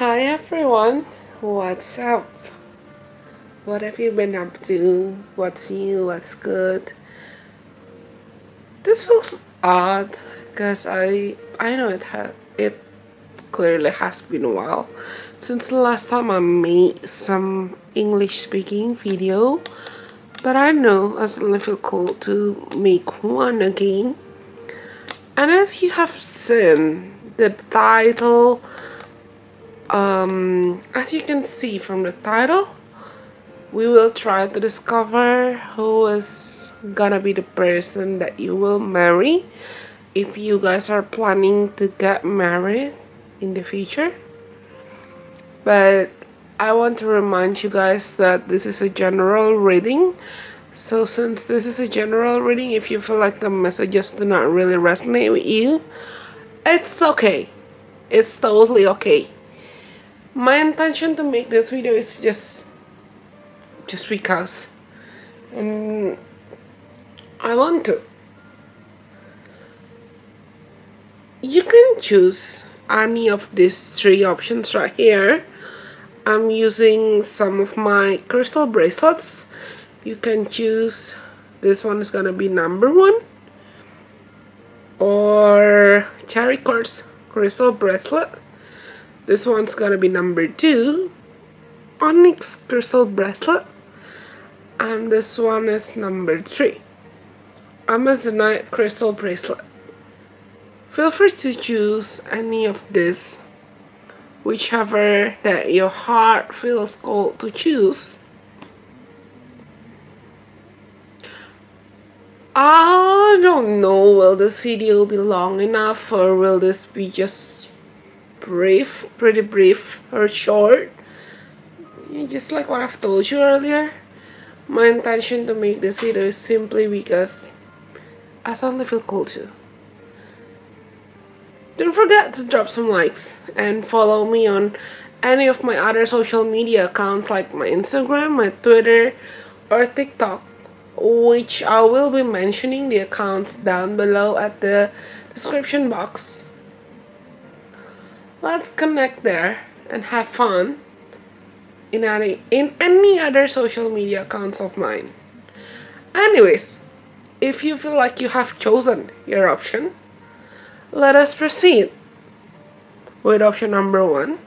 Hi everyone, what's up? What have you been up to? What's new? What's good? This feels odd because I know it clearly has been a while since the last time I made some English speaking video, but I know I suddenly feel cool to make one again. And as you have seen the title, as you can see from the title, we will try to discover who is gonna be the person that you will marry if you guys are planning to get married in the future. But I want to remind you guys that this is a general reading. So since this is a general reading, if you feel like the messages do not really resonate with you, it's okay. It's totally okay. My intention to make this video is just because, and I want to. You can choose any of these three options right here. I'm using some of my crystal bracelets. You can choose, this one is gonna be number 1, or cherry quartz crystal bracelet. This one's gonna be number 2, onyx crystal bracelet. And this one is number 3, Amazonite crystal bracelet. Feel free to choose any of this, whichever that your heart feels called to choose. I don't know, will this video be long enough or will this be just brief, pretty brief or short? Just like what I've told you earlier. My intention to make this video is simply because I suddenly feel cool too. Don't forget to drop some likes and follow me on any of my other social media accounts like my Instagram, my Twitter, or TikTok, which I will be mentioning the accounts down below at the description box. Let's connect there and have fun in any other social media accounts of mine. Anyways, if you feel like you have chosen your option, let us proceed with option number 1,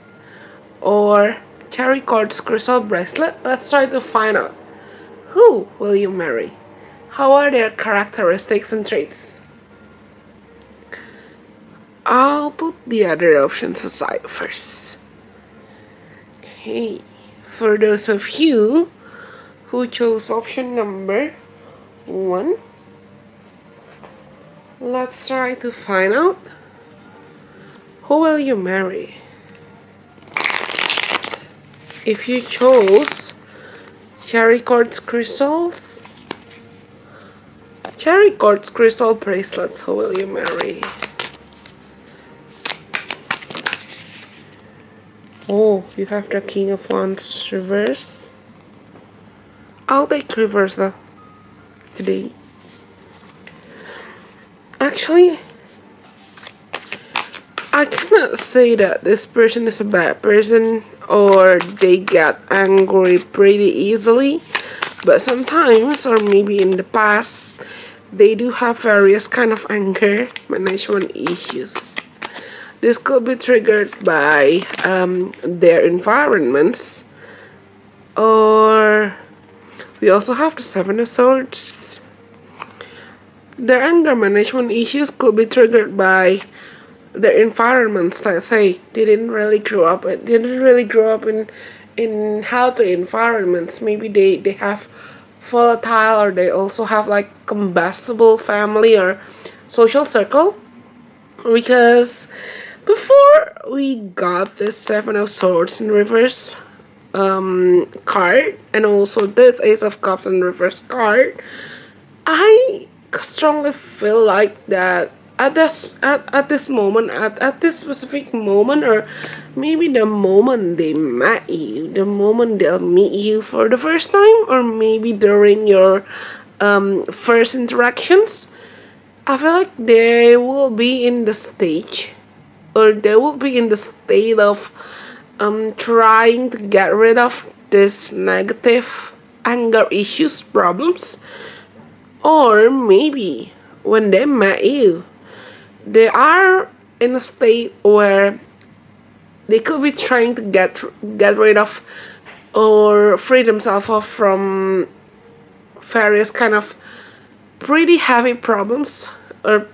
or cherry quartz crystal bracelet. Let's try to find out, who will you marry? How are their characteristics and traits? I'll put the other options aside first. Okay. For those of you who chose option number 1, let's try to find out, who will you marry? If you chose cherry quartz crystal bracelets, who will you marry? Oh, you have the King of Wands reverse. I'll take reversal today. Actually, I cannot say that this person is a bad person or they get angry pretty easily, but sometimes, or maybe in the past, they do have various kind of anger management issues. This could be triggered by their environments, or we also have the 7 of Swords. Their anger management issues could be triggered by their environments. Let's say they didn't really grow up in healthy environments. Maybe they have volatile, or they also have like combustible family or social circle, because before we got this 7 of Swords in reverse card, and also this Ace of Cups in reverse card, I strongly feel like that at this specific moment, or maybe the moment they met you, the moment they'll meet you for the first time, or maybe during your first interactions, I feel like they will be in the stage, or they will be in the state of trying to get rid of this negative anger issues problems, or maybe when they met you, they are in a state where they could be trying to get rid of or free themselves off from various kind of pretty heavy problems, or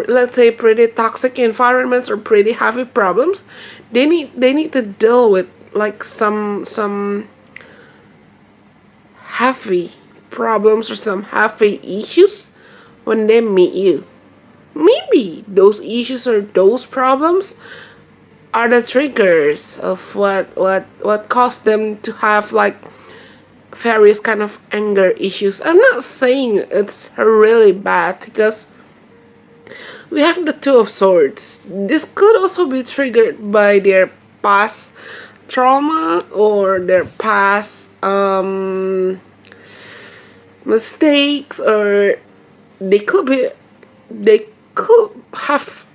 let's say pretty toxic environments, or pretty heavy problems. They need to deal with like some heavy problems or some heavy issues when they meet you. Maybe those issues or those problems are the triggers of what caused them to have like various kind of anger issues. I'm not saying it's really bad, because we have the Two of Swords. This could also be triggered by their past trauma or their past mistakes, or they could have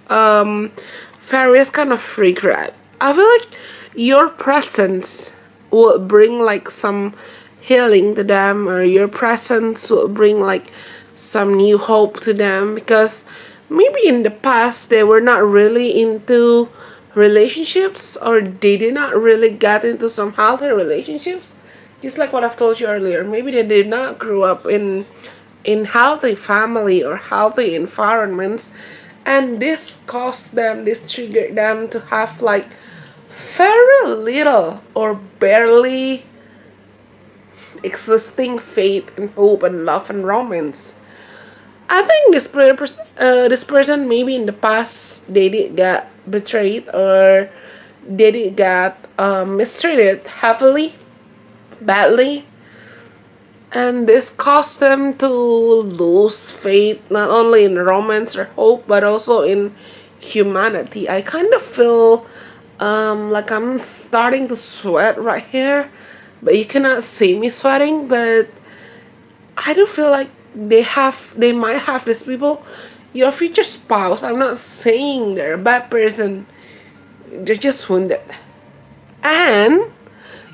various kind of regret. I feel like your presence will bring like some healing to them, or your presence will bring like some new hope to them, because maybe in the past they were not really into relationships, or they did not really get into some healthy relationships, just like what I've told you earlier. Maybe they did not grow up in healthy family or healthy environments, and this triggered them to have like very little or barely existing faith and hope and love and romance. I think this person, maybe in the past they did get betrayed, or they did get mistreated heavily, badly, and this caused them to lose faith not only in romance or hope, but also in humanity. I kind of feel like I'm starting to sweat right here, but you cannot see me sweating. But I do feel like they might have these people, your future spouse. I'm not saying they're a bad person, they're just wounded. And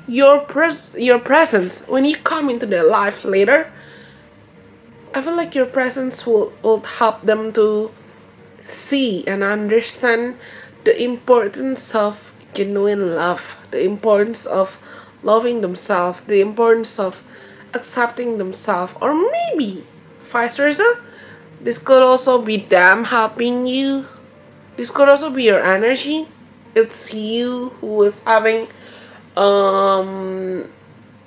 your presence when you come into their life later, I feel like your presence will help them to see and understand the importance of genuine love, the importance of loving themselves, the importance of accepting themselves, or maybe vice versa. This could also be them helping you. This could also be your energy. It's you who is having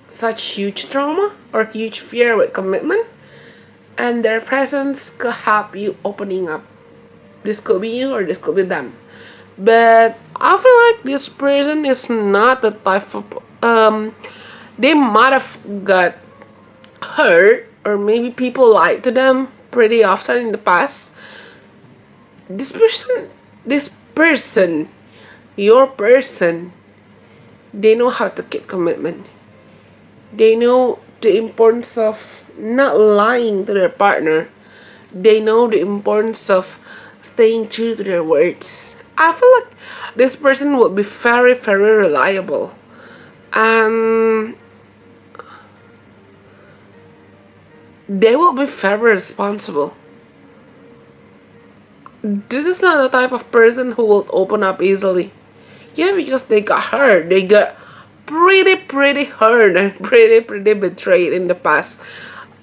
such huge trauma or huge fear with commitment, and their presence could help you opening up. This could be you or this could be them. But I feel like this person is not the type of they might have got hurt, or maybe people lied to them pretty often in the past. This person, your person, they know how to keep commitment. They know the importance of not lying to their partner. They know the importance of staying true to their words. I feel like this person would be very, very reliable. And they will be very responsible. This is not the type of person who will open up easily. Yeah, because they got hurt. They got pretty hurt and pretty betrayed in the past.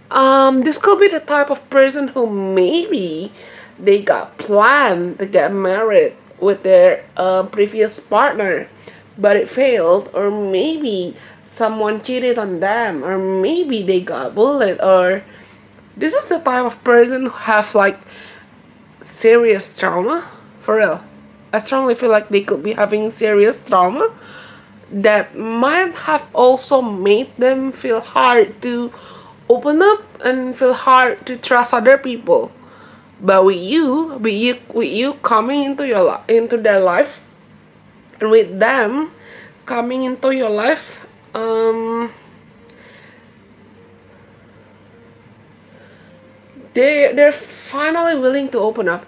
This could be the type of person who maybe they got planned to get married with their previous partner, but it failed, or maybe someone cheated on them, or maybe they got bullied, or this is the type of person who have like serious trauma. For real, I strongly feel like they could be having serious trauma that might have also made them feel hard to open up and feel hard to trust other people. But with you coming into their life, and with them coming into your life, they're finally willing to open up.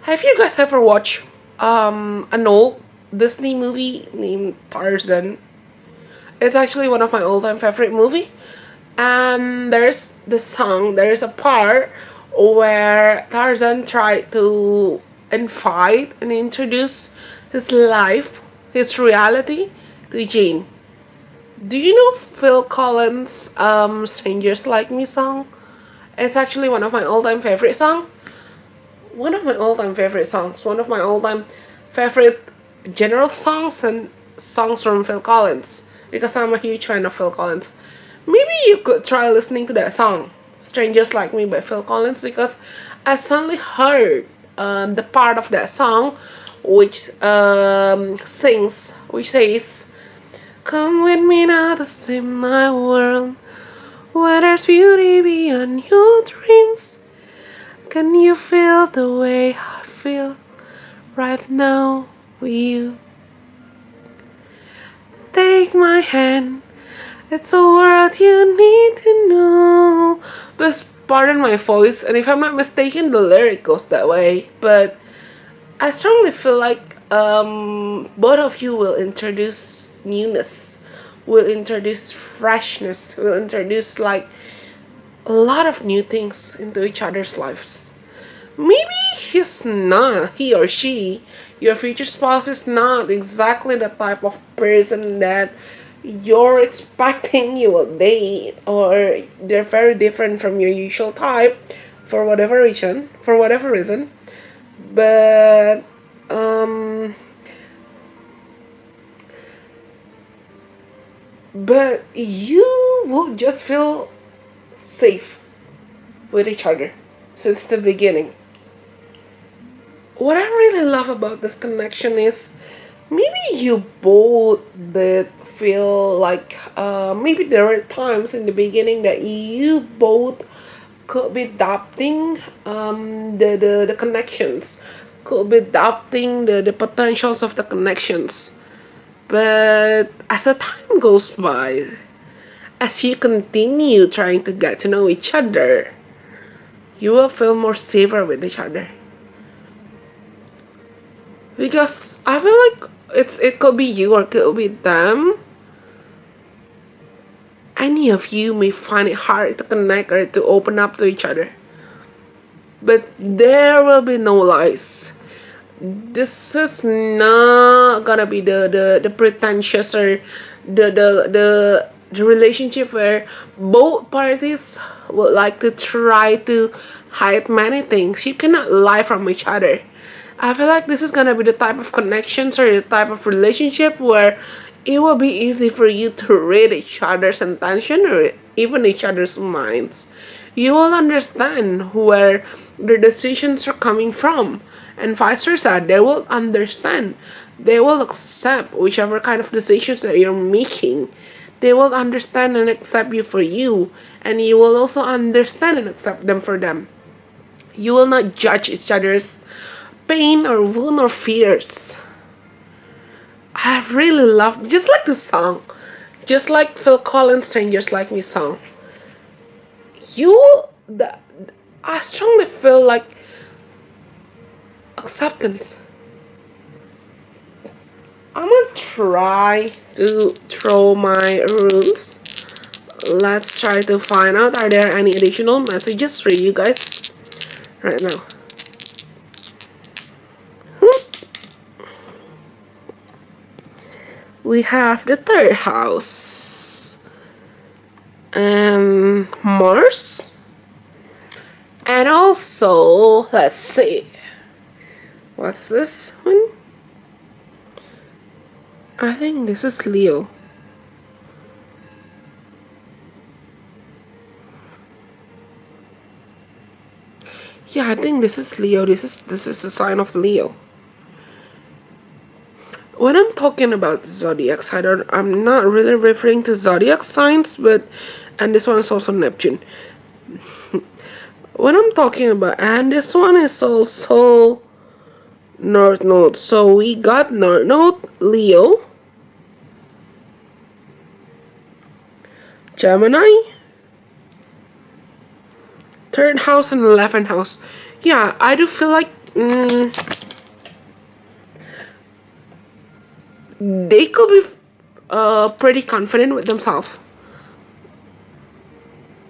Have you guys ever watched an old Disney movie named Tarzan. It's actually one of my all-time favorite movie. And there's the song. There is a part where Tarzan tried to invite and introduce his life, his reality to Jane. Do you know Phil Collins' "Strangers Like Me" song? It's actually one of my all-time favorite songs. One of my all-time favorite songs. One of my all-time favorite general songs and songs from Phil Collins, because I'm a huge fan of Phil Collins. Maybe you could try listening to that song, "Strangers Like Me" by Phil Collins, because I suddenly heard the part of that song which which says, "Come with me now to see my world, where there's beauty beyond your dreams. Can you feel the way I feel right now with you? Take my hand, it's a world you need to know." Please pardon my voice, and if I'm not mistaken, the lyric goes that way. But I strongly feel like both of you will introduce newness, will introduce freshness, will introduce like a lot of new things into each other's lives. Maybe he or she, your future spouse, is not exactly the type of person that you're expecting you will date, or they're very different from your usual type for whatever reason, but um but you will just feel safe with each other since the beginning. What I really love about this connection is maybe you both did feel like maybe there were times in the beginning that you both could be doubting the connections, could be doubting the potentials of the connections. But as the time goes by, as you continue trying to get to know each other, you will feel more safer with each other. Because I feel like it could be you or it could be them. Any of you may find it hard to connect or to open up to each other. But there will be no lies. This is not gonna be the pretentious or the relationship where both parties would like to try to hide many things. You cannot lie from each other. I feel like this is gonna be the type of connections or the type of relationship where it will be easy for you to read each other's intention or even each other's minds. You will understand where the decisions are coming from, and vice versa. They will understand. They will accept whichever kind of decisions that you're making. They will understand and accept you for you, and you will also understand and accept them for them. You will not judge each other's pain or wound or fears. I really love, just like the song, just like Phil Collins' "Strangers Like Me" song. You, the, I strongly feel like acceptance. I'm gonna try to throw my runes. Let's try to find out, are there any additional messages for you guys right now? We have the third house, Mars, and also, let's see, what's this one? I think this is Leo. Yeah, I think this is Leo. This is a sign of Leo. When I'm talking about zodiacs, I'm not really referring to zodiac signs, but, and this one is also Neptune. When I'm talking about, and this one is also North Node. So we got North Node, Leo, Gemini, third house, and 11th house. Yeah, I do feel like they could be pretty confident with themselves.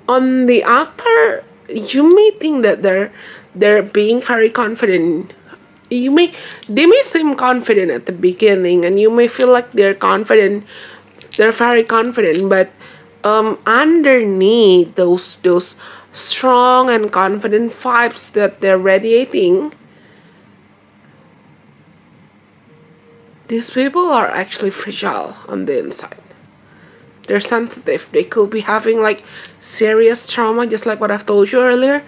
On the outer, you may think that they're being very confident. They may seem confident at the beginning, and you may feel like they're very confident, but underneath those strong and confident vibes that they're radiating, these people are actually fragile on the inside. They're sensitive. They could be having like serious trauma, just like what I've told you earlier.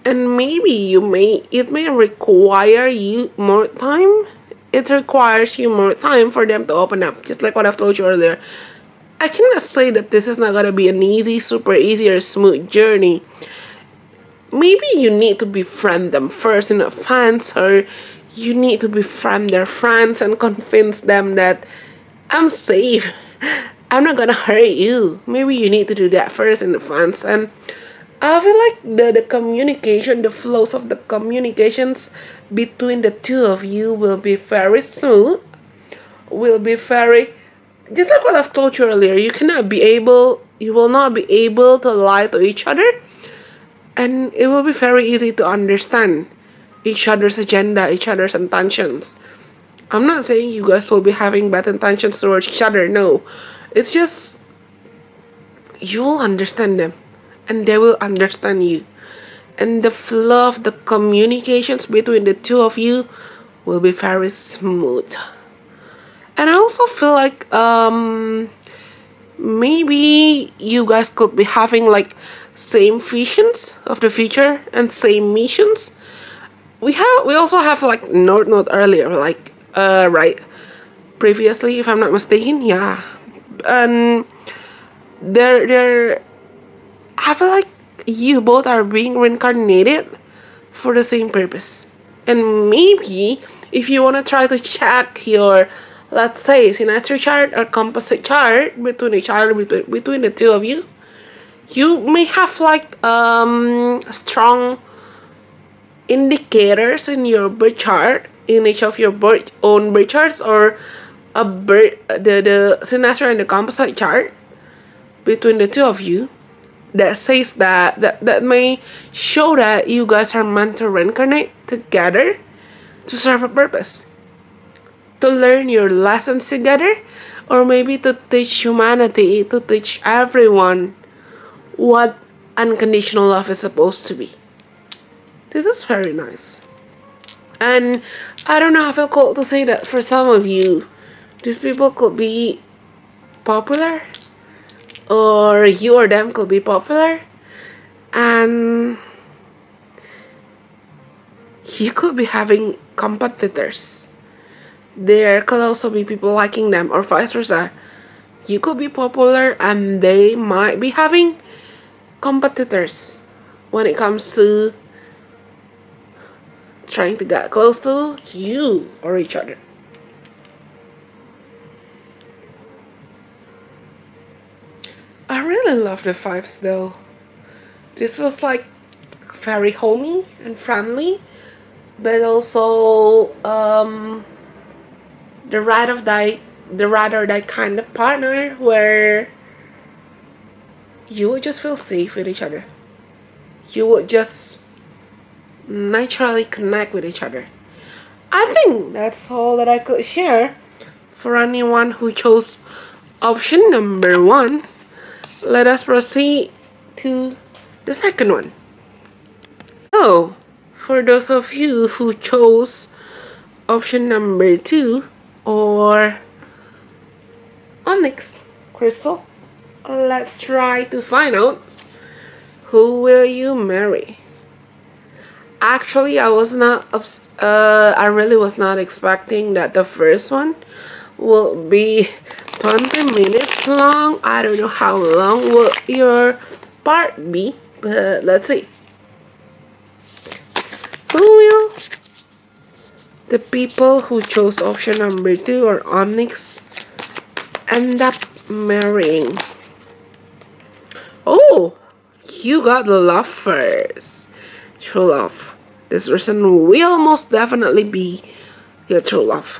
And maybe it may require you more time. It requires you more time for them to open up, just like what I've told you earlier. I cannot say that this is not gonna be an easy, super easy or smooth journey. Maybe you need to befriend them first in advance, or you need to befriend their friends and convince them that I'm safe. I'm not gonna hurt you. Maybe you need to do that first in advance. And I feel like the communication, the flows of the communications between the two of you will be very smooth. Will be very, just like what I've told you earlier. You will not be able to lie to each other, and it will be very easy to understand each other's agenda, each other's intentions. I'm not saying you guys will be having bad intentions towards each other. No, it's just you will understand them, and they will understand you, and the flow of the communications between the two of you will be very smooth. And I also feel like maybe you guys could be having like same visions of the future and same missions. We also have like North Node earlier, like right previously, if I'm not mistaken. Yeah. And they're I feel like you both are being reincarnated for the same purpose. And maybe if you want to try to check your, let's say, synastry chart or composite chart between each other, between the two of you, you may have like strong indicators in your birth chart, in each of your own birth charts, or the synastry and the composite chart between the two of you, that says that may show that you guys are meant to reincarnate together to serve a purpose, to learn your lessons together, or maybe to teach humanity, to teach everyone what unconditional love is supposed to be. This is very nice. And I don't know, I feel cool to say that for some of you, these people could be popular, or you or them could be popular, and you could be having competitors. There could also be people liking them, or vice versa. You could be popular and they might be having competitors when it comes to trying to get close to you or each other. I really love the vibes though. This feels like very homey and friendly, but also the ride or die kind of partner where you would just feel safe with each other. You would just naturally connect with each other. I think that's all that I could share for anyone who chose option number 1. Let us proceed to the second one. So, for those of you who chose option number 2, or Onyx crystal, let's try to find out who will you marry. Actually, I really was not expecting that the first one will be 20 minutes long. I don't know how long will your part be, but let's see. Who will the people who chose option number 2 or Onyx end up marrying? Oh, you got love first. True love. This person will most definitely be your true love.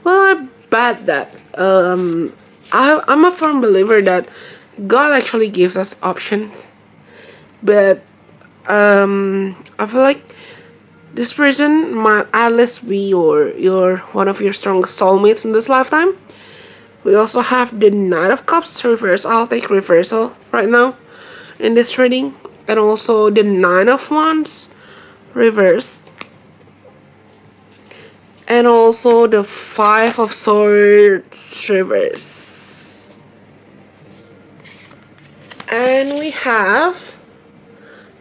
Well, I but that I'm a firm believer that God actually gives us options, but I feel like this person might at least be your one of your strongest soulmates in this lifetime. We also have the Knight of Cups reverse. I'll take reversal right now in this reading, and also the Nine of Wands reverse, and also the Five of Swords reverse. And we have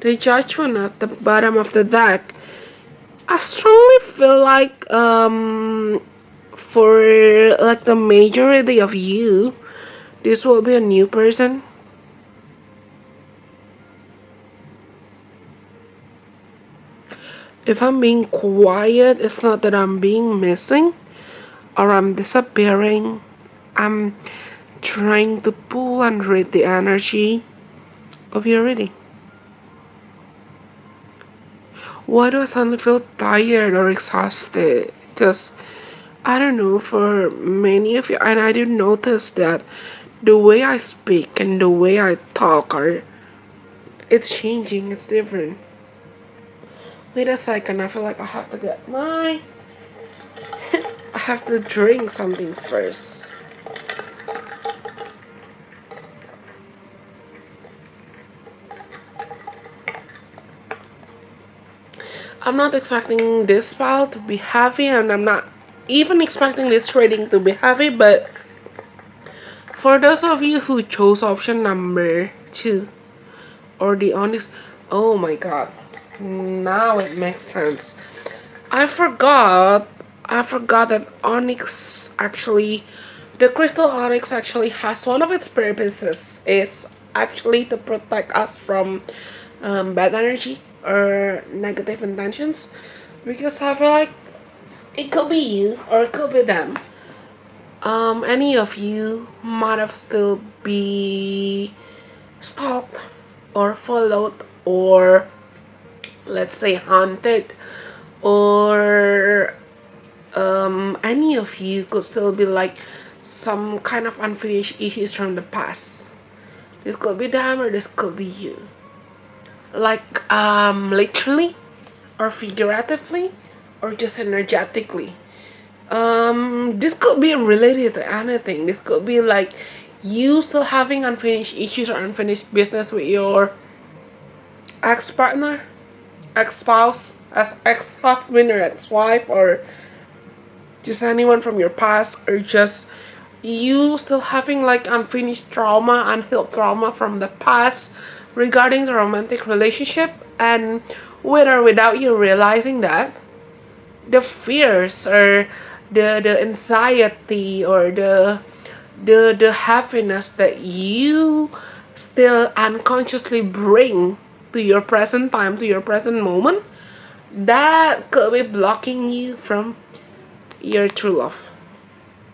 the Judgment at the bottom of the deck. I strongly feel like for like the majority of you, this will be a new person. If I'm being quiet, it's not that I'm being missing or I'm disappearing. I'm trying to pull and read the energy of your reading. Why do I suddenly feel tired or exhausted? Because I don't know, for many of you, and I do notice that the way I speak and the way I talk it's changing, it's different. Wait a second, I feel like I have to get my I have to drink something first. I'm not expecting this file to be heavy, and I'm not even expecting this reading to be heavy, but for those of you who chose option number 2 or the Onyx, oh my god, now it makes sense. I forgot that Onyx actually, the crystal Onyx actually has one of its purposes is actually to protect us from bad energy or negative intentions, because I feel like it could be you or it could be them. Any of you might have still be stalked or followed or let's say haunted, or any of you could still be like some kind of unfinished issues from the past. This could be them or this could be you, like literally or figuratively or just energetically. This could be related to anything. This could be like you still having unfinished issues or unfinished business with your ex-partner, ex-spouse, as ex-husband or ex-wife, or just anyone from your past, or just you still having like unfinished trauma, unhealed trauma from the past regarding the romantic relationship, and with or without you realizing that, the fears or the anxiety or the happiness that you still unconsciously bring to your present time, to your present moment, that could be blocking you from your true love.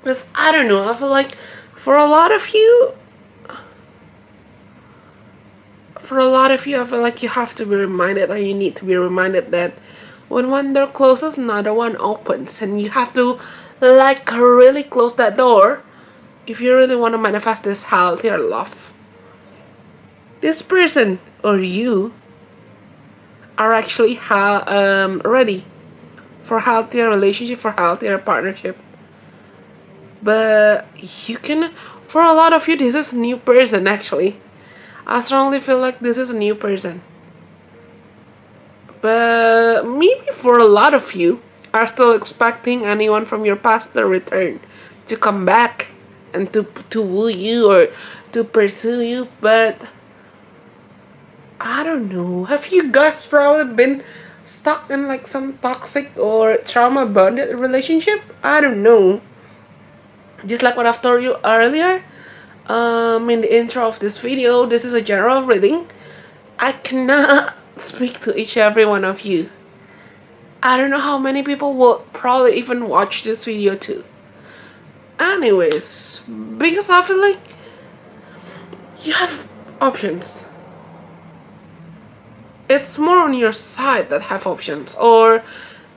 Because I don't know, I feel like for a lot of you, I feel like you have to be reminded, or you need to be reminded that when one door closes, another one opens, and you have to like really close that door if you really want to manifest this healthier love. This person or you are actually ready for healthier relationship, for healthier partnership. But you can, for a lot of you, this is a new person actually. I strongly feel like this is a new person. But maybe for a lot of you are still expecting anyone from your past to return, to come back and to woo you or to pursue you. But I don't know, have you guys probably been stuck in like some toxic or trauma bonded relationship? I don't know. Just like what I've told you earlier, in the intro of this video, this is a general reading. I cannot speak to each every one of you. I don't know how many people will probably even watch this video too. Anyways, because I feel like you have options. It's more on your side that have options, or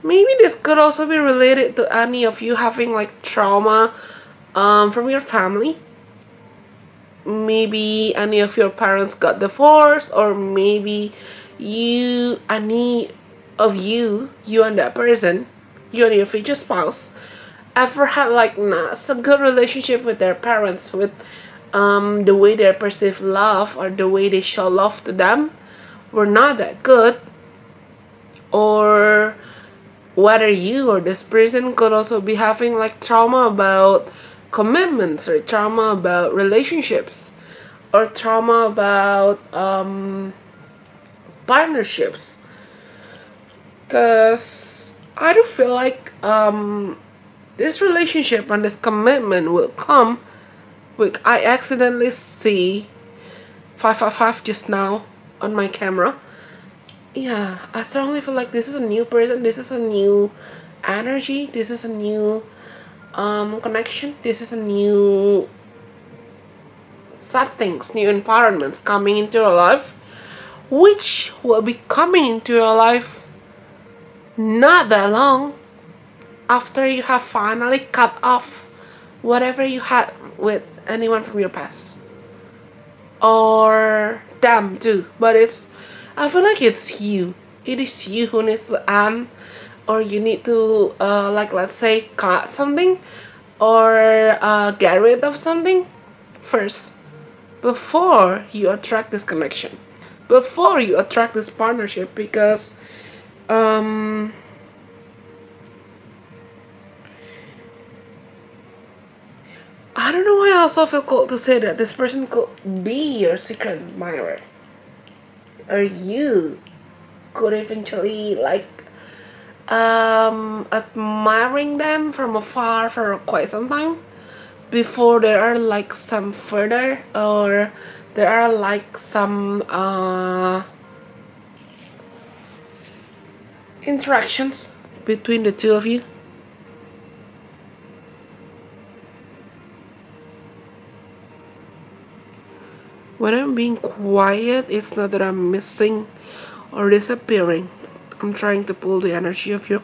Maybe this could also be related to any of you having like trauma from your family. Maybe any of your parents got divorced, or maybe any of you and that person, you and your future spouse, ever had like not so good relationship with their parents, with the way they perceive love or the way they show love to them were not that good, or whether you or this person could also be having like trauma about commitments, or trauma about relationships, or trauma about partnerships. Because I do feel like this relationship and this commitment will come with, I accidentally see 555 just now on my camera. Yeah, I strongly feel like this is a new person, this is a new energy, this is a new connection, this is a new settings, new environments coming into your life, which will be coming into your life not that long after you have finally cut off whatever you had with anyone from your past. Or them too. But I feel like it's you. It is you who needs to end, or you need to like, let's say, cut something, or get rid of something first, before you attract this connection, before you attract this partnership. Because I don't know why I also feel called to say that this person could be your secret admirer, or you could eventually like admiring them from afar for quite some time, before there are like some further, or there are like some interactions between the two of you. When I'm being quiet, it's not that I'm missing or disappearing. I'm trying to pull the energy of your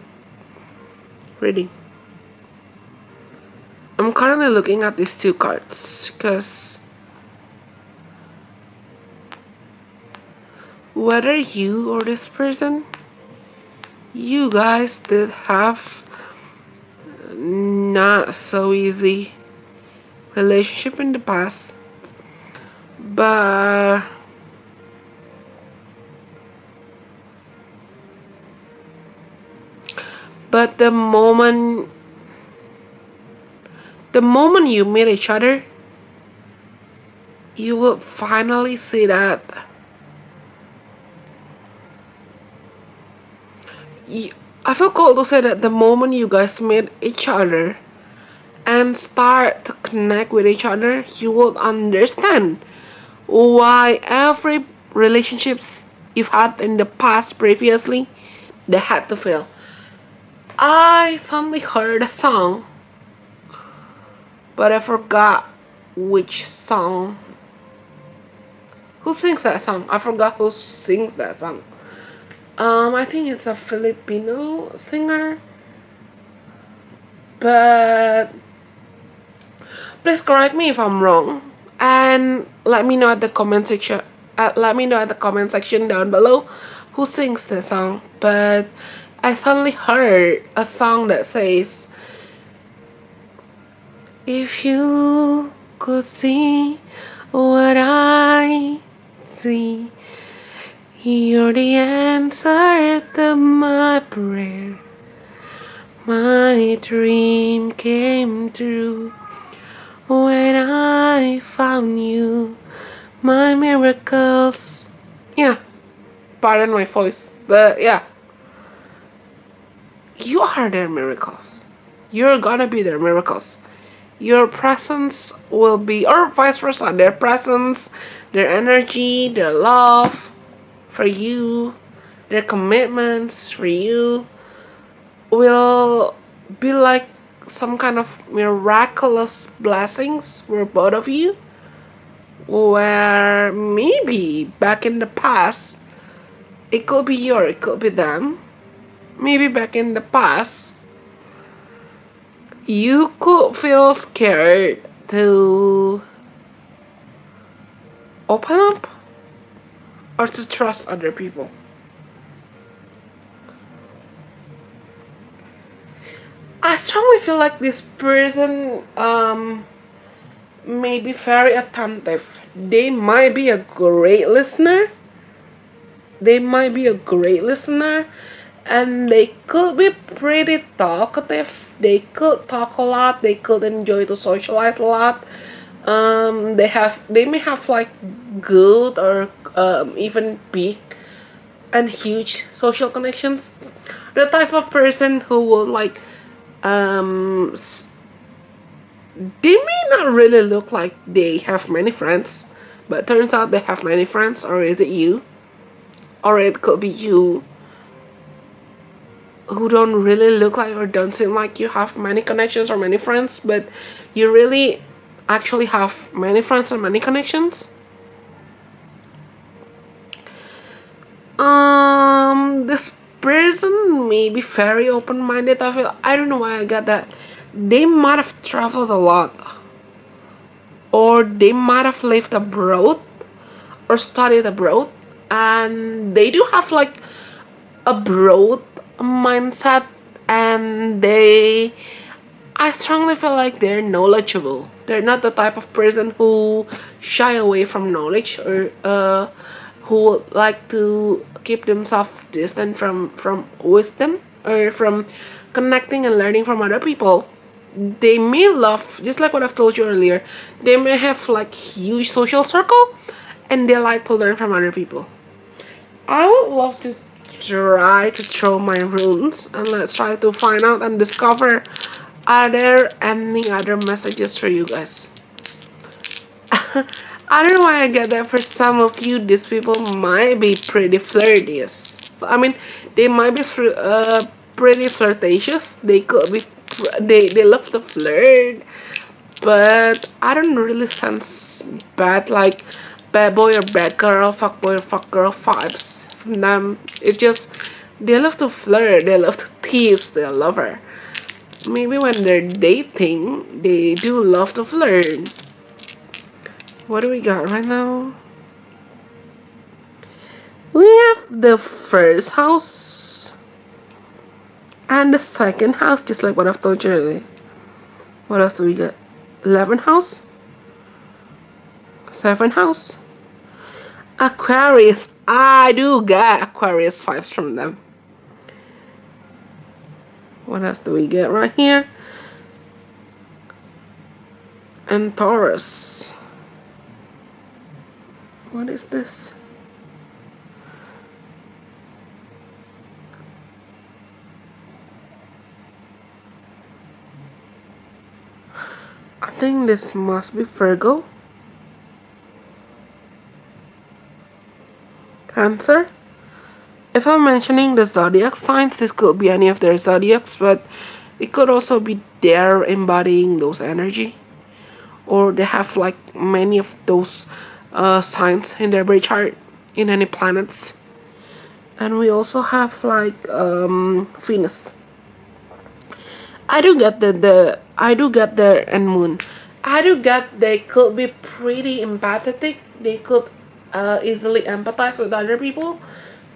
reading. I'm currently looking at these two cards because whether you or this person, you guys did have not so easy relationship in the past, but the moment you meet each other, you will finally see that I feel called to say that the moment you guys meet each other and start to connect with each other, you will understand why every relationships you've had in the past previously, they had to fail. I suddenly heard a song, but I forgot which song. Who sings that song? I forgot who sings that song. I think it's a Filipino singer, but please correct me if I'm wrong, and let me know at the comment section. Down below who sings the song. But I suddenly heard a song that says, "If you could see what I see, you're the answer to my prayer. My dream came true when I found you. My miracles." Yeah, pardon my voice, but yeah. You are their miracles. You're gonna be their miracles. Your presence will be, or vice versa, their presence, their energy, their love for you, their commitments for you will be like some kind of miraculous blessings for both of you, where maybe back in the past it could be you or it could be them, maybe back in the past, you could feel scared to open up or to trust other people. I strongly feel like this person may be very attentive. They might be a great listener. They might be a great listener, and they could be pretty talkative. They could talk a lot. They could enjoy to socialize a lot. They may have like good or even big and huge social connections. The type of person who will like um they may not really look like they have many friends, but turns out they have many friends. Or is it you? Or it could be you who don't really look like or don't seem like you have many connections or many friends, but you really actually have many friends and many connections. This person may be very open-minded. I don't know why I got that. They might have traveled a lot, or they might have lived abroad or studied abroad, and they do have like a broad mindset, and I strongly feel like they're knowledgeable. They're not the type of person who shy away from knowledge, or who like to keep themselves distant from wisdom, or from connecting and learning from other people. They may love, just like what I've told you earlier, they may have like huge social circle, and they like to learn from other people. I would love to try to throw my runes, and let's try to find out and discover, are there any other messages for you guys. I don't know why I get that. For some of you, these people might be pretty flirtatious. I mean, they might be pretty flirtatious. They could be. They love to flirt, but I don't really sense bad boy or bad girl, fuck boy or fuck girl vibes from them. It's just they love to flirt. They love to tease their lover. Maybe when they're dating, they do love to flirt. What do we got right now? We have the first house and the second house, just like what I've told you earlier. What else do we got? 11th house, 7th house, Aquarius. I do get Aquarius vibes from them. What else do we get right here? And Taurus. What is this? I think this must be Virgo. Cancer. If I'm mentioning the zodiac signs, this could be any of their zodiacs, but it could also be they're embodying those energy, or they have like many of those signs in their birth chart in any planets. And we also have like Venus. I do get I do get their and moon. I do get they could be pretty empathetic. They could easily empathize with other people.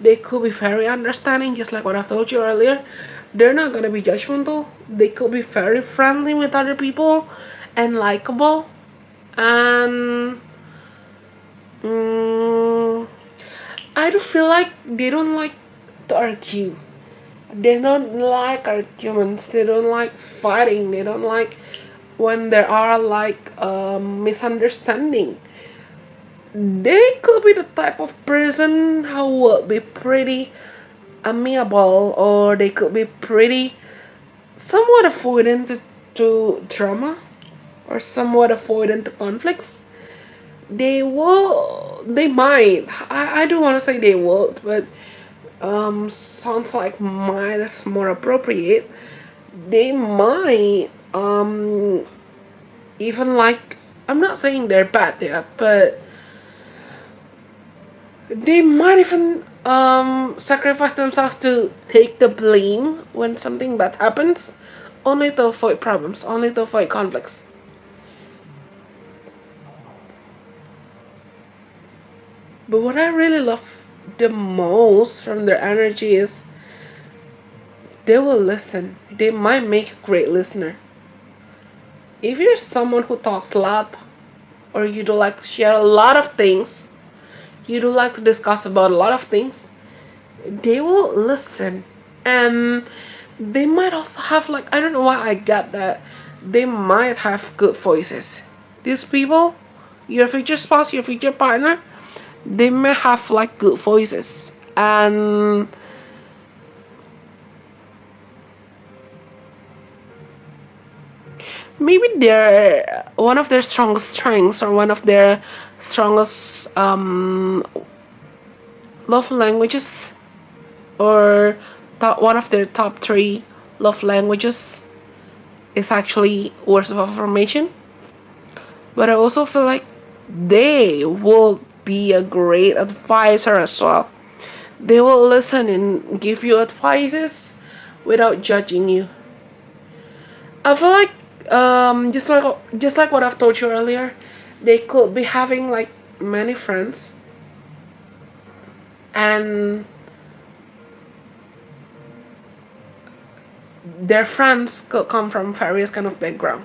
They could be very understanding, just like what I've told you earlier. They're not gonna be judgmental. They could be very friendly with other people and likable. And I do feel like they don't like to argue. They don't like arguments. They don't like fighting. They don't like when there are like misunderstanding. They could be the type of person who will be pretty amiable, or they could be pretty somewhat avoidant to drama, or somewhat avoidant to conflicts. They might, I don't want to say they will, but sounds like might is more appropriate. They might even like, I'm not saying they're bad, yeah, but they might even sacrifice themselves to take the blame when something bad happens, only to avoid problems, only to avoid conflicts. But what I really love the most from their energy is they will listen. They might make a great listener. If you're someone who talks a lot, or you do like to share a lot of things, you do like to discuss about a lot of things, they will listen. And they might also have, like, I don't know why I got that, they might have good voices. These people, your future spouse, your future partner, they may have like good voices. And maybe they're one of their strongest strengths, or one of their strongest love languages, or one of their top 3 love languages is actually words of affirmation. But I also feel like they will be a great advisor as well. They will listen and give you advices without judging you. I feel like just like what I've told you earlier, they could be having like many friends, and their friends could come from various kind of background.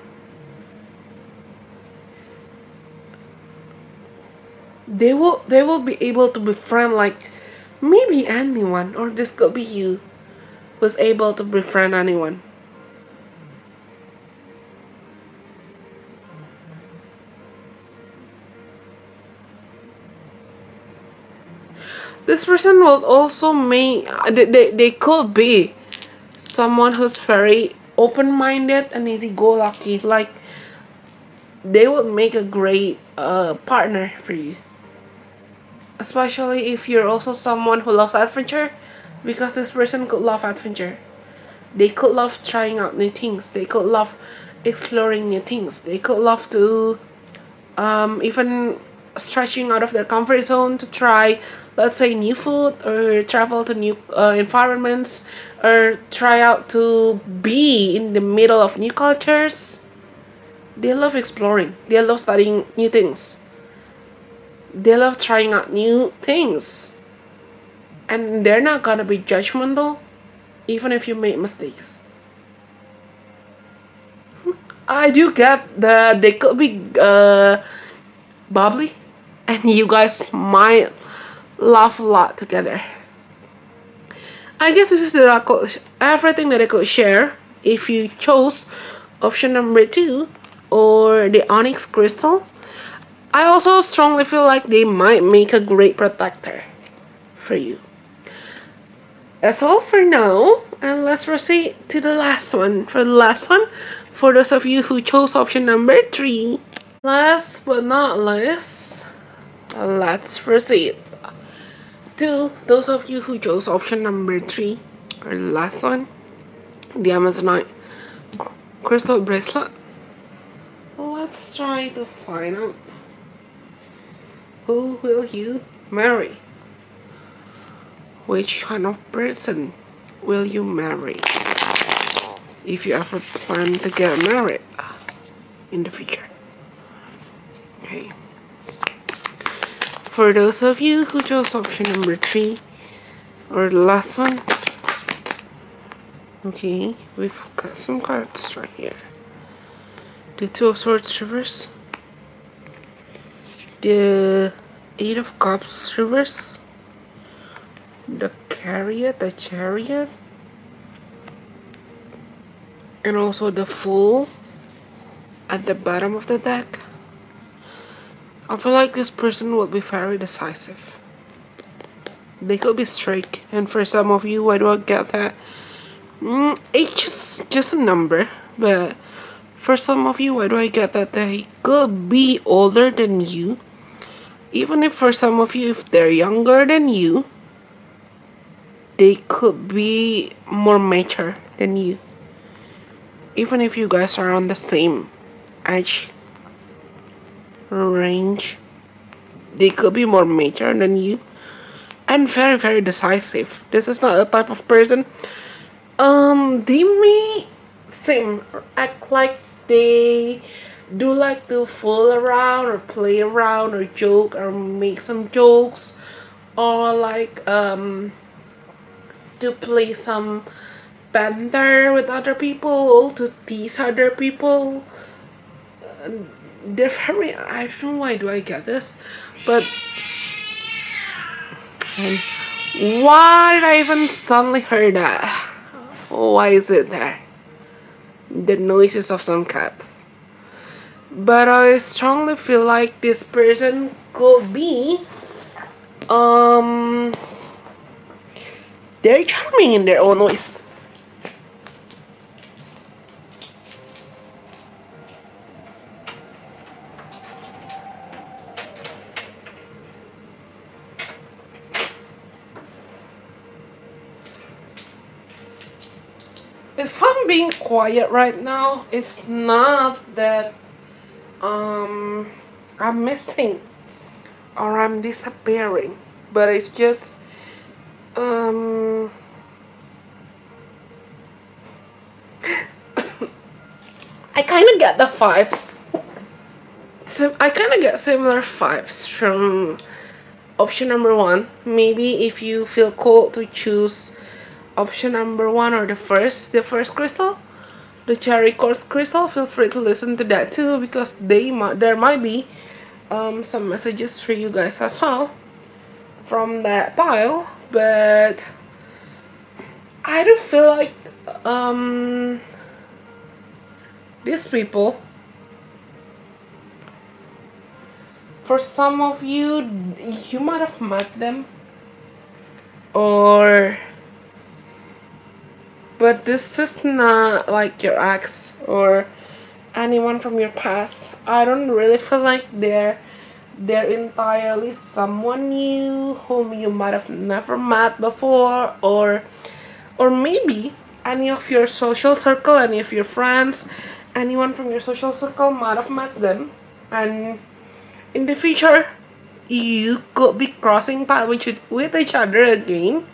They will be able to befriend like maybe anyone, or this could be you who's able to befriend anyone. This person will also they could be someone who's very open-minded and easy-go-lucky. Like, they would make a great partner for you, especially if you're also someone who loves adventure, because this person could love adventure. They could love trying out new things. They could love exploring new things. They could love to even stretching out of their comfort zone to try, let's say, new food, or travel to new environments, or try out to be in the middle of new cultures. They love exploring. They love studying new things. They love trying out new things. And they're not gonna be judgmental, even if you make mistakes. I do get that they could be bubbly, and you guys might laugh a lot together. I guess this is everything that I could share. If you chose option number 2, or the Onyx crystal, I also strongly feel like they might make a great protector for you. That's all for now, and let's proceed to the last one. For the last one, for those of you who chose option number 3, last but not least, let's proceed to those of you who chose option number 3, or the last one, the Amazonite crystal bracelet. Let's try to find out, who will you marry? Which kind of person will you marry, if you ever plan to get married in the future? Okay. For those of you who chose option number 3, or the last one, okay, we've got some cards right here. The 2 of Swords reverse, the 8 of Cups reverse, the Chariot, and also the Fool at the bottom of the deck. I feel like this person will be very decisive. They could be straight, and for some of you, why do I get that? Age is just a number, but for some of you, why do I get that they could be older than you? Even if for some of you, if they're younger than you, they could be more mature than you. Even if you guys are on the same age range, they could be more mature than you. I and very, very decisive. This is not a type of person. They may seem or act like they do like to fool around or play around or joke or make some jokes, or like to play some banter with other people, to tease other people. They're very, I don't know why do I get this, but and why did I even suddenly heard that? Why is it there? The noises of some cats. But I strongly feel like this person could be um they're charming in their own ways. If I'm being quiet right now, it's not that I'm missing or I'm disappearing, but it's just um I kind of get the vibes. So I kind of get similar vibes from option number one. Maybe if you feel called to choose option number one or the first crystal, the cherry quartz crystal, feel free to listen to that too, because there might be some messages for you guys as well from that pile. But I do feel like these people, for some of you, you might have met them, or but this is not like your ex or anyone from your past. I don't really feel like they're entirely someone new whom you might have never met before, or maybe any of your social circle, any of your friends, anyone from your social circle might have met them, and in the future you could be crossing paths with each other again.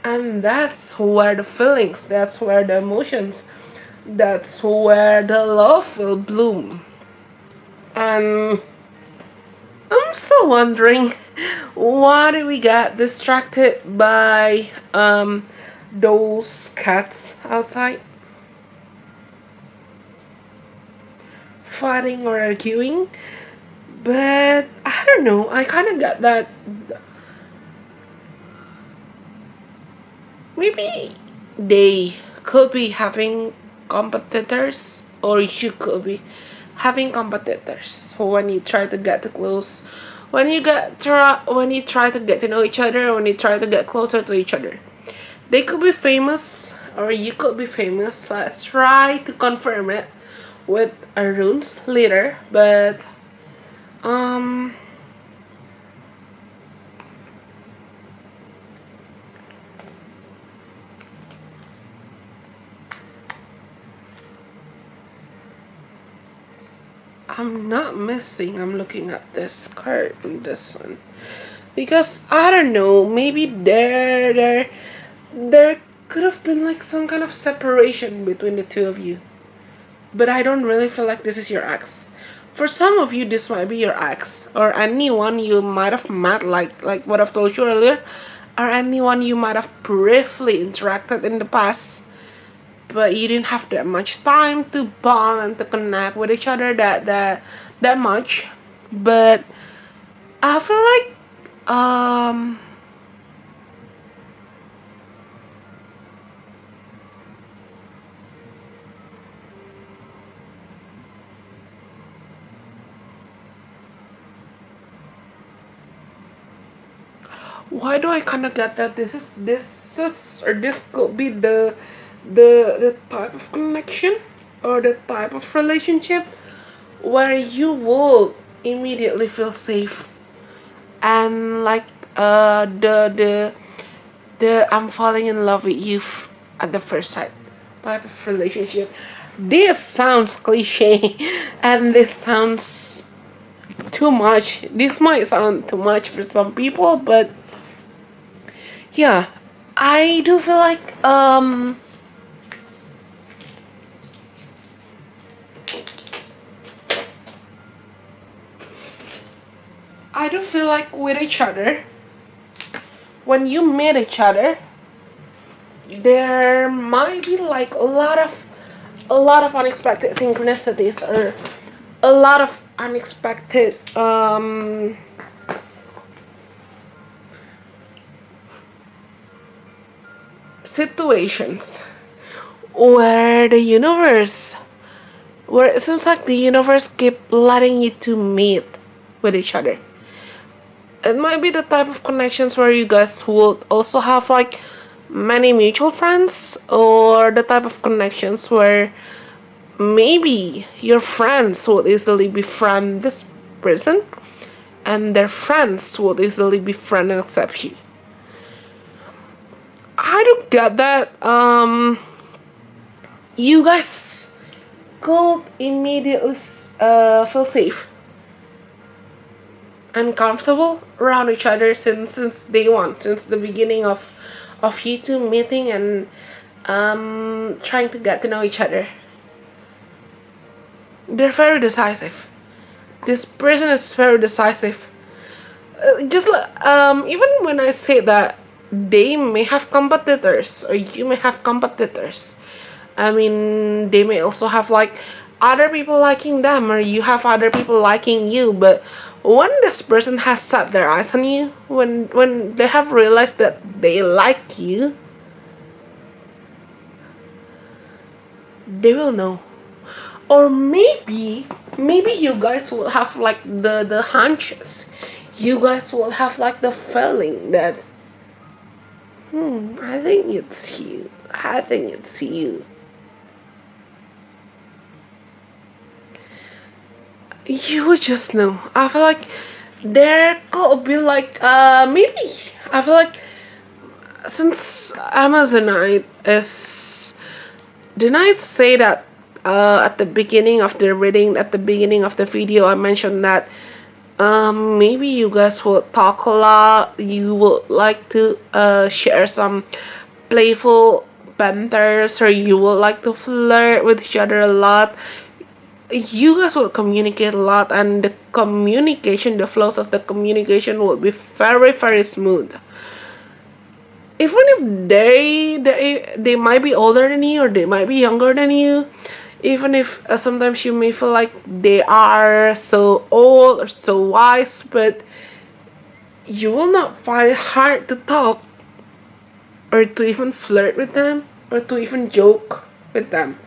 And that's where the feelings, that's where the emotions, that's where the love will bloom. And I'm still wondering, why did we get distracted by those cats outside fighting or arguing? But I don't know, I kind of got that maybe they could be having competitors, or you could be having competitors. So when you try to get too close, when you try to get to know each other, when you try to get closer to each other, they could be famous or you could be famous. Let's try to confirm it with our runes later. But I'm not missing. I'm looking at this card and this one, because I don't know. Maybe there could have been like some kind of separation between the two of you, but I don't really feel like this is your ex. For some of you, this might be your ex, or anyone you might have met, like what I've told you earlier, or anyone you might have briefly interacted in the past, but you didn't have that much time to bond and to connect with each other that much. But I feel like why do I kind of get that this could be the type of connection or the type of relationship where you will immediately feel safe, and like the I'm falling in love with you at the first sight type of relationship. This sounds cliche and this sounds too much. This might sound too much for some people, but Yeah, I do feel like with each other, when you meet each other, there might be like a lot of unexpected synchronicities, or a lot of unexpected situations where it seems like the universe keep letting you to meet with each other. It might be the type of connections where you guys would also have like many mutual friends, or the type of connections where maybe your friends would easily befriend this person, and their friends would easily befriend and accept you. I don't get that. You guys could immediately feel safe and comfortable around each other since day one, since the beginning of you two meeting and trying to get to know each other. They're very decisive. This person is very decisive. Just like even when I say that they may have competitors, or you may have competitors, I mean, they may also have like other people liking them, or you have other people liking you. But when this person has set their eyes on you, when they have realized that they like you, they will know. Or maybe you guys will have like the hunches. You guys will have like the feeling that I think it's you. I think it's you. You would just know. I feel like there could be like maybe I feel like since Amazonite is, didn't I say that at the beginning of the reading, at the beginning of the video, I mentioned that maybe you guys will talk a lot. You would like to share some playful banters, or you would like to flirt with each other a lot. You guys will communicate a lot, and the flows of the communication will be very, very smooth. Even if they might be older than you, or they might be younger than you, even if sometimes you may feel like they are so old or so wise, but you will not find it hard to talk, or to even flirt with them, or to even joke with them.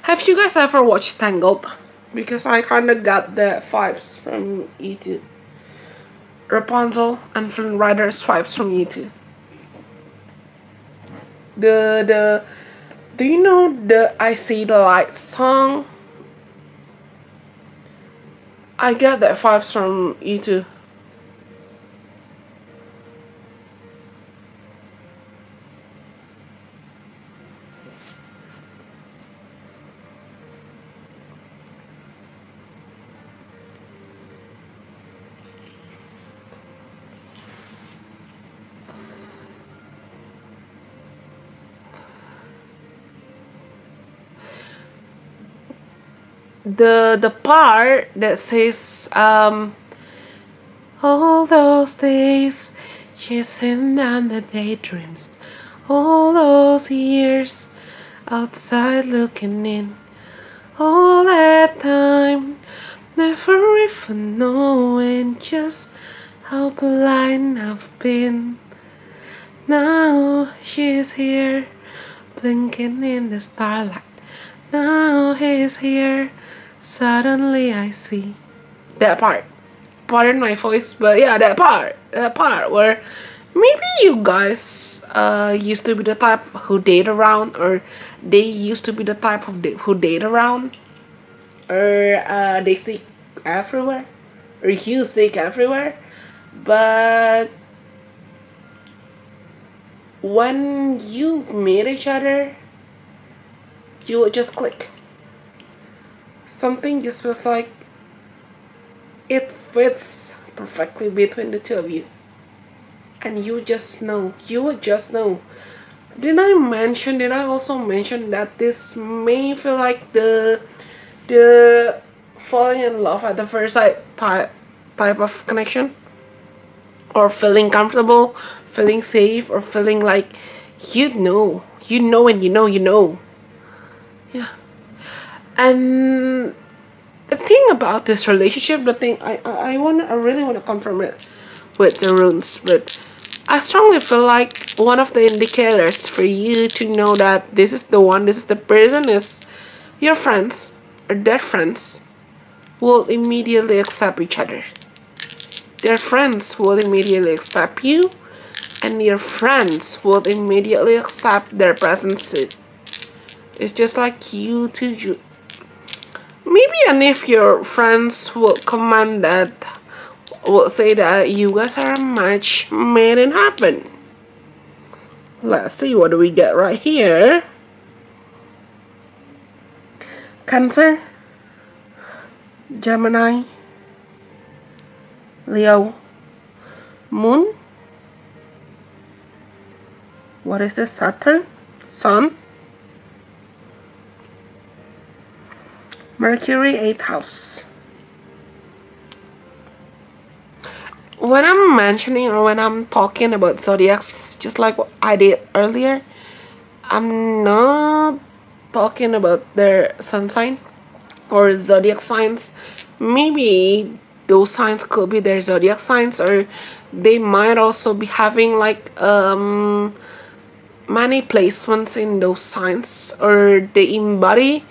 Have you guys ever watched Tangled? Because I kinda got the vibes from E2. Rapunzel and Flynn Rider's vibes from E2. The Do you know the I See the Light song? I get that vibes from E2. The part that says all those days chasing down the daydreams, all those years outside looking in, all that time never even knowing just how blind I've been. Now she's here, blinking in the starlight. Now he's here, suddenly I see. That part. Pardon my voice, but yeah, that part where maybe you guys used to be the type who date around, or they used to be the type of who date around, or they seek everywhere, or you seek everywhere, but when you meet each other, you would just click. Something just feels like it fits perfectly between the two of you. And you just know. You would just know. Did I also mention that this may feel like the falling in love at the first sight type of connection? Or feeling comfortable, feeling safe, or feeling like and you know. Yeah. And the thing about this relationship, the thing I really want to confirm it with the runes, but I strongly feel like one of the indicators for you to know that this is the one, this is the person, is your friends or their friends will immediately accept each other. Their friends will immediately accept you, and your friends will immediately accept their presence. It's just like you two. Maybe, and if your friends will comment that, will say that you guys are a match made in heaven. Let's see, what do we get right here? Cancer, Gemini, Leo, Moon. What is this? Saturn, Sun, Mercury, 8th house. When I'm mentioning or when I'm talking about zodiacs, just like what I did earlier, I'm not talking about their sun sign or zodiac signs. Maybe those signs could be their zodiac signs, or they might also be having like many placements in those signs, or they embody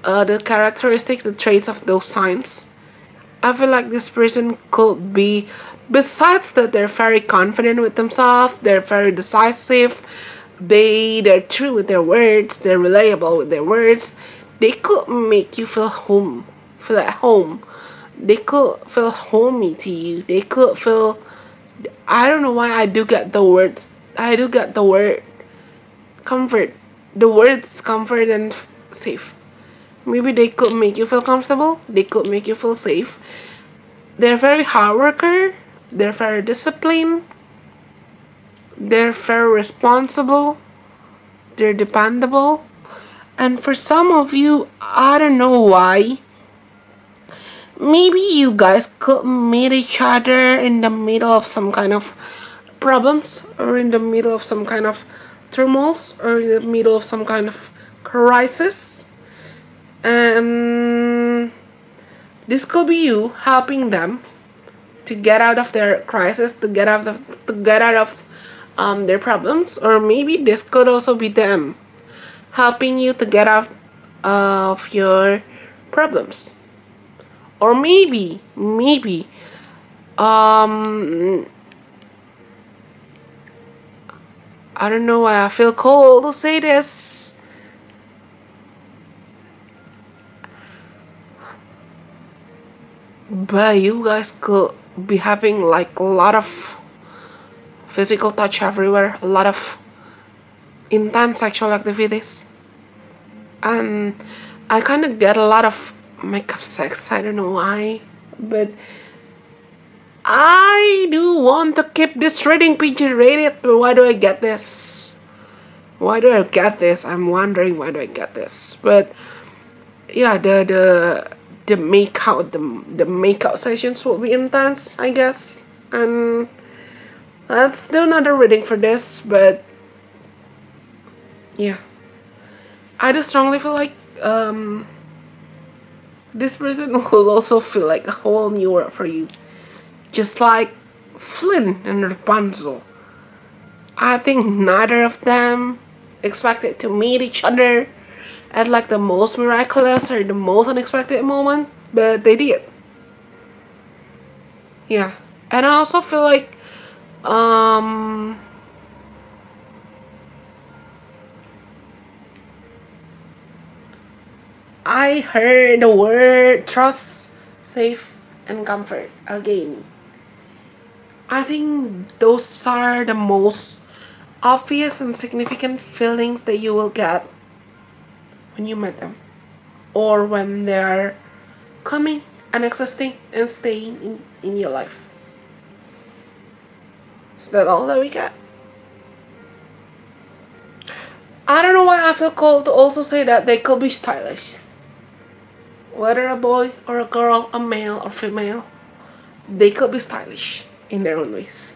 the characteristics, the traits of those signs. I feel like this person could be, besides that they're very confident with themselves, they're very decisive, they're true with their words, they're reliable with their words. They could make you feel at home. They could feel homey to you. They could feel, I don't know why I do get the words. I do get the word comfort. The words comfort and safe. Maybe they could make you feel comfortable. They could make you feel safe. They're very hard worker. They're very disciplined. They're very responsible. They're dependable. And for some of you, I don't know why, maybe you guys could meet each other in the middle of some kind of problems, or in the middle of some kind of turmoils, or in the middle of some kind of crisis. And this could be you helping them to get out of their crisis, to get out of their problems, or maybe this could also be them helping you to get out of your problems. Or maybe um I don't know why I feel cold to say this, but you guys could be having like a lot of physical touch everywhere, a lot of intense sexual activities, and I kind of get a lot of makeup sex. I don't know why, but I do want to keep this rating PG rated. But why do I get this? Why do I get this? I'm wondering, why do I get this? But yeah, the makeout sessions will be intense, I guess. And let's do another reading for this. But yeah, I just strongly feel like this person will also feel like a whole new world for you, just like Flynn and Rapunzel. I think neither of them expected to meet each other at like the most miraculous or the most unexpected moment, but they did. Yeah. And I also feel like I heard the word trust, safe, and comfort again. I think those are the most obvious and significant feelings that you will get when you met them, or when they're coming and existing and staying in your life. Is that all that we get? I don't know why I feel called to also say that they could be stylish. Whether a boy or a girl, a male or female, they could be stylish in their own ways.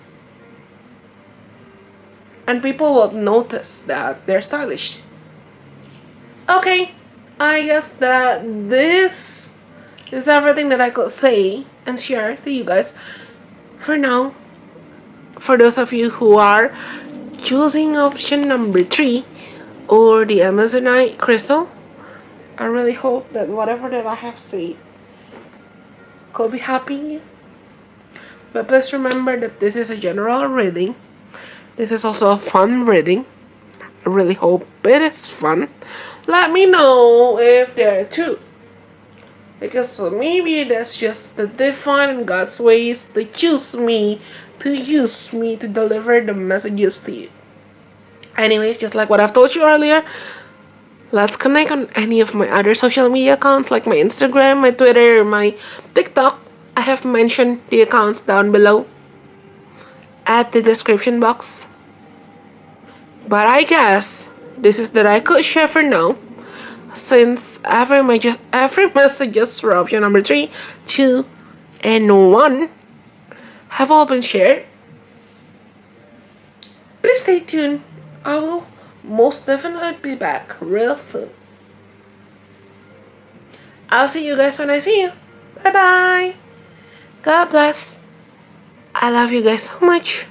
And people will notice that they're stylish. Okay, I guess that this is everything that I could say and share to you guys for now. For those of you who are choosing option number 3 or the Amazonite crystal, I really hope that whatever that I have said could be helping you. But please remember that this is a general reading. This is also a fun reading. I really hope it is fun. Let me know if there are two. Because maybe that's just the divine and God's ways to choose me, to use me to deliver the messages to you. Anyways, just like what I've told you earlier, let's connect on any of my other social media accounts like my Instagram, my Twitter, my TikTok. I have mentioned the accounts down below at the description box. But I guess this is that I could share for now, since every messages for option number 3, 2, and 1 have all been shared. Please stay tuned. I will most definitely be back real soon. I'll see you guys when I see you. Bye bye. God bless. I love you guys so much.